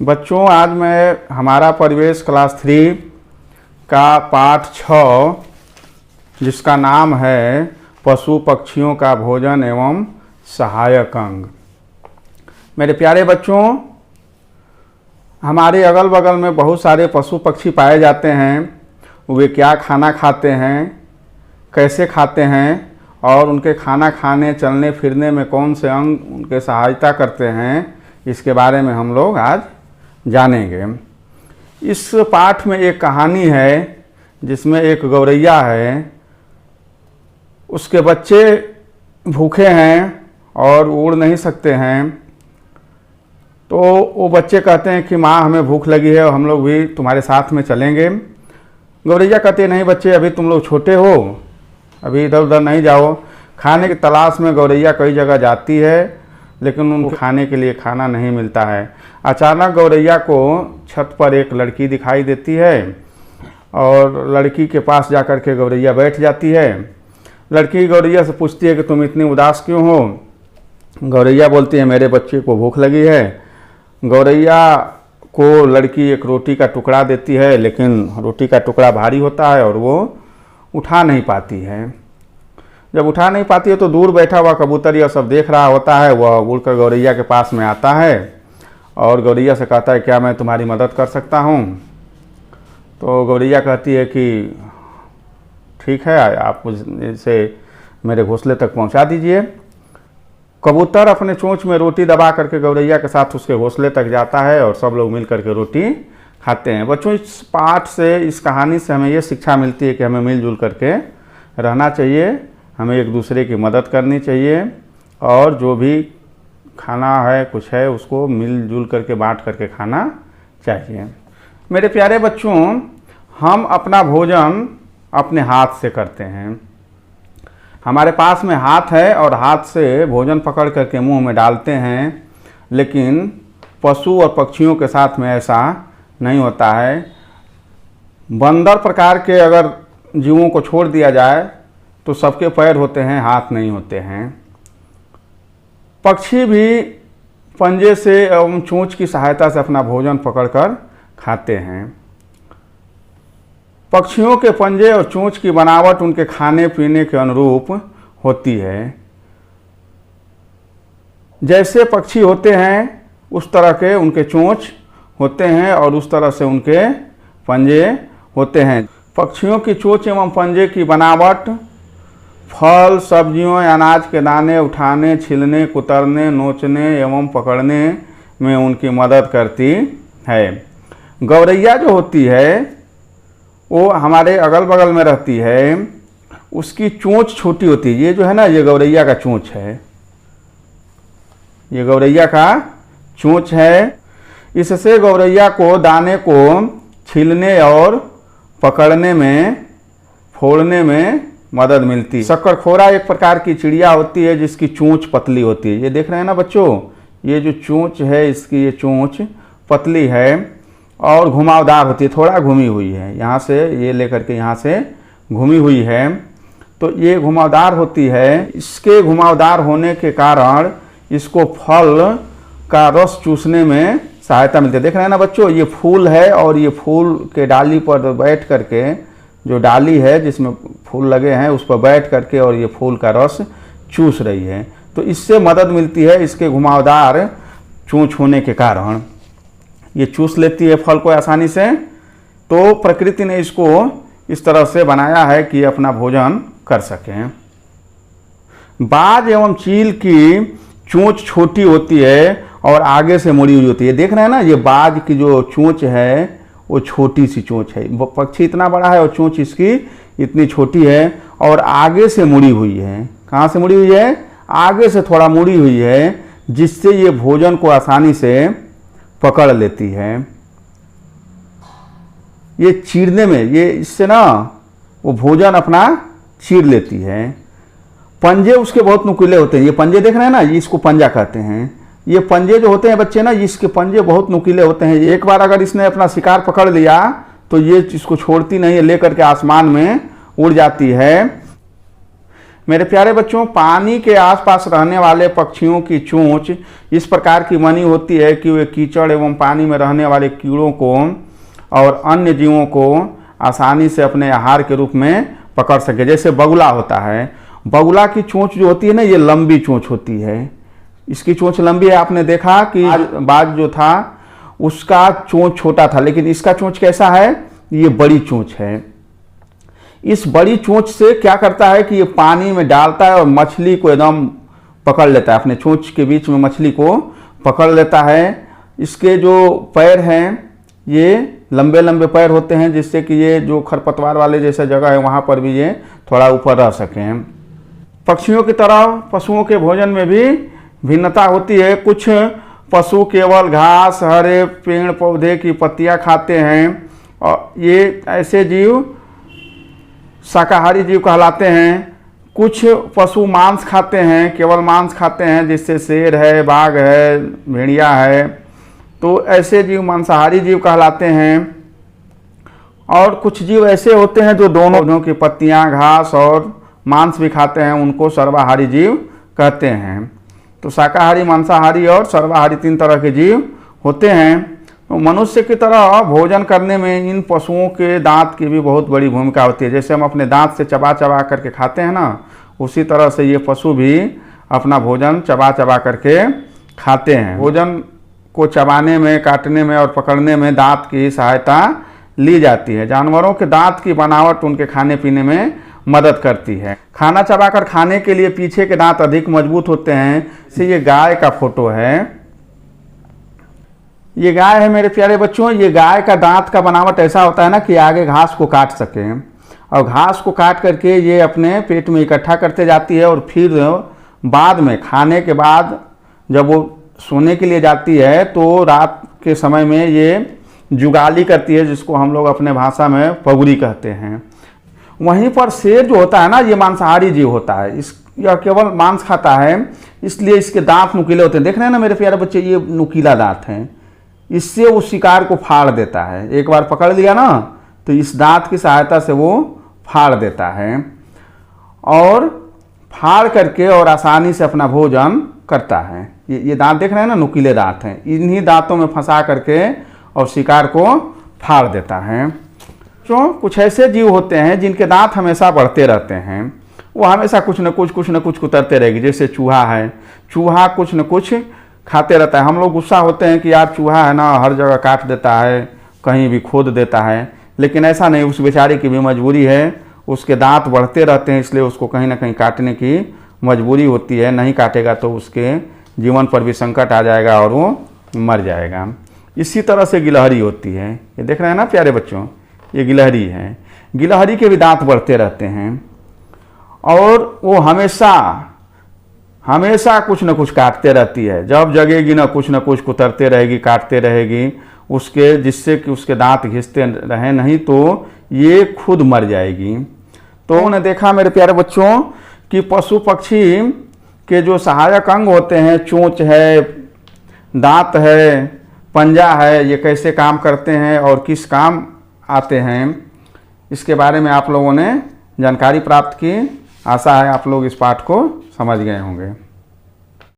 बच्चों, आज मैं हमारा परिवेश क्लास 3 का पाठ 6 जिसका नाम है पशु पक्षियों का भोजन एवं सहायक अंग। मेरे प्यारे बच्चों, हमारे अगल बगल में बहुत सारे पशु पक्षी पाए जाते हैं। वे क्या खाना खाते हैं, कैसे खाते हैं और उनके खाना खाने चलने फिरने में कौन से अंग उनके सहायता करते हैं, इसके बारे में हम लोग आज जानेंगे। इस पाठ में एक कहानी है जिसमें एक गौरैया है, उसके बच्चे भूखे हैं और उड़ नहीं सकते हैं। तो वो बच्चे कहते हैं कि माँ, हमें भूख लगी है और हम लोग भी तुम्हारे साथ में चलेंगे। गौरैया कहते हैं, नहीं बच्चे, अभी तुम लोग छोटे हो, अभी इधर उधर नहीं जाओ। खाने की तलाश में गौरैया कई जगह जाती है, लेकिन उनको खाने के लिए खाना नहीं मिलता है। अचानक गौरैया को छत पर एक लड़की दिखाई देती है और लड़की के पास जाकर के गौरैया बैठ जाती है। लड़की गौरैया से पूछती है कि तुम इतनी उदास क्यों हो। गौरैया बोलती है, मेरे बच्चे को भूख लगी है। गौरैया को लड़की एक रोटी का टुकड़ा देती है, लेकिन रोटी का टुकड़ा भारी होता है और वो उठा नहीं पाती है। जब उठा नहीं पाती है तो दूर बैठा हुआ कबूतर यह सब देख रहा होता है। वह उड़कर गौरैया के पास में आता है और गौरैया से कहता है, क्या मैं तुम्हारी मदद कर सकता हूँ। तो गौरैया कहती है कि ठीक है, आप इसे मेरे घोंसले तक पहुँचा दीजिए। कबूतर अपने चोंच में रोटी दबा करके गौरैया के साथ उसके घोंसले तक जाता है और सब लोग मिल करके रोटी खाते हैं। बच्चों, इस पाठ से, इस कहानी से हमें ये शिक्षा मिलती है कि हमें मिलजुल करके रहना चाहिए, हमें एक दूसरे की मदद करनी चाहिए और जो भी खाना है कुछ है उसको मिलजुल करके बांट करके खाना चाहिए। मेरे प्यारे बच्चों, हम अपना भोजन अपने हाथ से करते हैं। हमारे पास में हाथ है और हाथ से भोजन पकड़ करके मुंह में डालते हैं, लेकिन पशु और पक्षियों के साथ में ऐसा नहीं होता है। बंदर प्रकार के अगर जीवों को छोड़ दिया जाए तो सबके पैर होते हैं, हाथ नहीं होते हैं। पक्षी भी पंजे से एवं चोंच की सहायता से अपना भोजन पकड़कर खाते हैं। पक्षियों के पंजे और चोंच की बनावट उनके खाने पीने के अनुरूप होती है। जैसे पक्षी होते हैं उस तरह के उनके चोंच होते हैं और उस तरह से उनके पंजे होते हैं। पक्षियों की चोंच एवं पंजे की बनावट फल, सब्जियों, अनाज के दाने उठाने, छिलने, कुतरने, नोचने एवं पकड़ने में उनकी मदद करती है। गौरैया जो होती है वो हमारे अगल बगल में रहती है। उसकी चोंच छोटी होती है। ये जो है ना, ये गौरैया का चोंच है, ये गौरैया का चोंच है। इससे गौरैया को दाने को छीलने और पकड़ने में, फोड़ने में मदद मिलती। शक्करखोरा एक प्रकार की चिड़िया होती है जिसकी चोंच पतली होती है। ये देख रहे हैं ना बच्चों, ये जो चोंच है इसकी, ये चोंच पतली है और घुमावदार होती है, थोड़ा घुमी हुई है। यहाँ से ये लेकर के यहाँ से घुमी हुई है, तो ये घुमावदार होती है। इसके घुमावदार होने के कारण इसको फल का रस चूसने में सहायता मिलती है। देख रहे हैं ना बच्चों, ये फूल है और ये फूल के डाली पर बैठ करके, जो डाली है जिसमें फूल लगे हैं उस पर बैठ करके और ये फूल का रस चूस रही है। तो इससे मदद मिलती है, इसके घुमावदार चोंच होने के कारण ये चूस लेती है फल को आसानी से। तो प्रकृति ने इसको इस तरह से बनाया है कि अपना भोजन कर सकें। बाज एवं चील की चोंच छोटी होती है और आगे से मुड़ी हुई होती है। देख रहे हैं ना, ये बाज की जो चोंच है वो छोटी सी चोंच है। पक्षी इतना बड़ा है और चोंच इसकी इतनी छोटी है और आगे से मुड़ी हुई है। कहाँ से मुड़ी हुई है? आगे से थोड़ा मुड़ी हुई है, जिससे ये भोजन को आसानी से पकड़ लेती है। ये चीरने में, ये इससे ना वो भोजन अपना चीर लेती है। पंजे उसके बहुत नुकीले होते हैं। ये पंजे देख रहे हैं ना, ये इसको पंजा कहते हैं। ये पंजे जो होते हैं बच्चे ना, इसके पंजे बहुत नुकीले होते हैं। एक बार अगर इसने अपना शिकार पकड़ लिया तो ये इसको छोड़ती नहीं है, लेकर के आसमान में उड़ जाती है। मेरे प्यारे बच्चों, पानी के आसपास रहने वाले पक्षियों की चोंच इस प्रकार की बनी होती है कि वे कीचड़ एवं पानी में रहने वाले कीड़ों को और अन्य जीवों को आसानी से अपने आहार के रूप में पकड़ सके। जैसे बगुला होता है, बगुला की चोंच जो होती है ना, ये लंबी चोंच होती है। इसकी चोंच लंबी है। आपने देखा कि बाज जो था उसका चोंच छोटा था, लेकिन इसका चोंच कैसा है, ये बड़ी चोंच है। इस बड़ी चोंच से क्या करता है कि ये पानी में डालता है और मछली को एकदम पकड़ लेता है, अपने चोंच के बीच में मछली को पकड़ लेता है। इसके जो पैर हैं ये लंबे लंबे पैर होते हैं, जिससे कि ये जो खरपतवार वाले जैसा जगह है वहाँ पर भी ये थोड़ा ऊपर रह सकें। पक्षियों की तरह पशुओं के भोजन में भी भिन्नता होती है। कुछ पशु केवल घास, हरे पेड़ पौधे की पत्तियाँ खाते हैं और ये ऐसे जीव शाकाहारी जीव कहलाते हैं। कुछ पशु मांस खाते हैं, केवल मांस खाते हैं, जिससे शेर है, बाघ है, भेड़िया है, तो ऐसे जीव मांसाहारी जीव कहलाते हैं। और कुछ जीव ऐसे होते हैं जो दोनों पौधों की पत्तियां, घास और मांस भी खाते हैं, उनको सर्वाहारी जीव कहते हैं। तो शाकाहारी, मांसाहारी और सर्वाहारी 3 तरह के जीव होते हैं। तो मनुष्य की तरह भोजन करने में इन पशुओं के दांत की भी बहुत बड़ी भूमिका होती है। जैसे हम अपने दांत से चबा चबा करके खाते हैं ना, उसी तरह से ये पशु भी अपना भोजन चबा चबा करके खाते हैं। भोजन को चबाने में, काटने में और पकड़ने में दांत की सहायता ली जाती है। जानवरों के दांत की बनावट उनके खाने पीने में मदद करती है। खाना चबाकर खाने के लिए पीछे के दांत अधिक मजबूत होते हैं। जैसे ये गाय का फोटो है, ये गाय है मेरे प्यारे बच्चों। ये गाय का दांत का बनावट ऐसा होता है ना कि आगे घास को काट सके, और घास को काट करके ये अपने पेट में इकट्ठा करते जाती है और फिर बाद में, खाने के बाद जब वो सोने के लिए जाती है तो रात के समय में ये जुगाली करती है, जिसको हम लोग अपने भाषा में पगुरी कहते हैं। वहीं पर शेर जो होता है ना, ये मांसाहारी जीव होता है। यह केवल मांस खाता है, इसलिए इसके दांत नुकीले होते हैं। देख रहे हैं ना मेरे प्यारे बच्चे, ये नुकीला दांत है। इससे वो शिकार को फाड़ देता है। एक बार पकड़ लिया ना तो इस दांत की सहायता से वो फाड़ देता है, और फाड़ करके और आसानी से अपना भोजन करता है। ये दांत देख रहे हैं ना, नुकीले दांत हैं। इन्हीं दांतों में फंसा करके और शिकार को फाड़ देता है। तो कुछ ऐसे जीव होते हैं जिनके दांत हमेशा बढ़ते रहते हैं। वो हमेशा कुछ न कुछ कुतरते रहेगी। जैसे चूहा है, चूहा कुछ न कुछ खाते रहता है। हम लोग गुस्सा होते हैं कि यार चूहा है ना, हर जगह काट देता है, कहीं भी खोद देता है, लेकिन ऐसा नहीं। उस बेचारे की भी मजबूरी है, उसके दांत बढ़ते रहते हैं, इसलिए उसको कहीं ना कहीं काटने की मजबूरी होती है। नहीं काटेगा तो उसके जीवन पर भी संकट आ जाएगा और वो मर जाएगा। इसी तरह से गिलहरी होती है। ये देख रहे हैं ना प्यारे बच्चों, ये गिलहरी है। गिलहरी के भी दांत बढ़ते रहते हैं और वो हमेशा कुछ न कुछ काटते रहती है। जब जगेगी ना कुछ कुतरते रहेगी, काटते रहेगी उसके, जिससे कि उसके दांत घिसते रहे, नहीं तो ये खुद मर जाएगी। तो उन्हें देखा मेरे प्यारे बच्चों कि पशु पक्षी के जो सहायक अंग होते हैं, चोंच है, दांत है, पंजा है, ये कैसे काम करते हैं और किस काम आते हैं, इसके बारे में आप लोगों ने जानकारी प्राप्त की। आशा है आप लोग इस पाठ को समझ गए होंगे।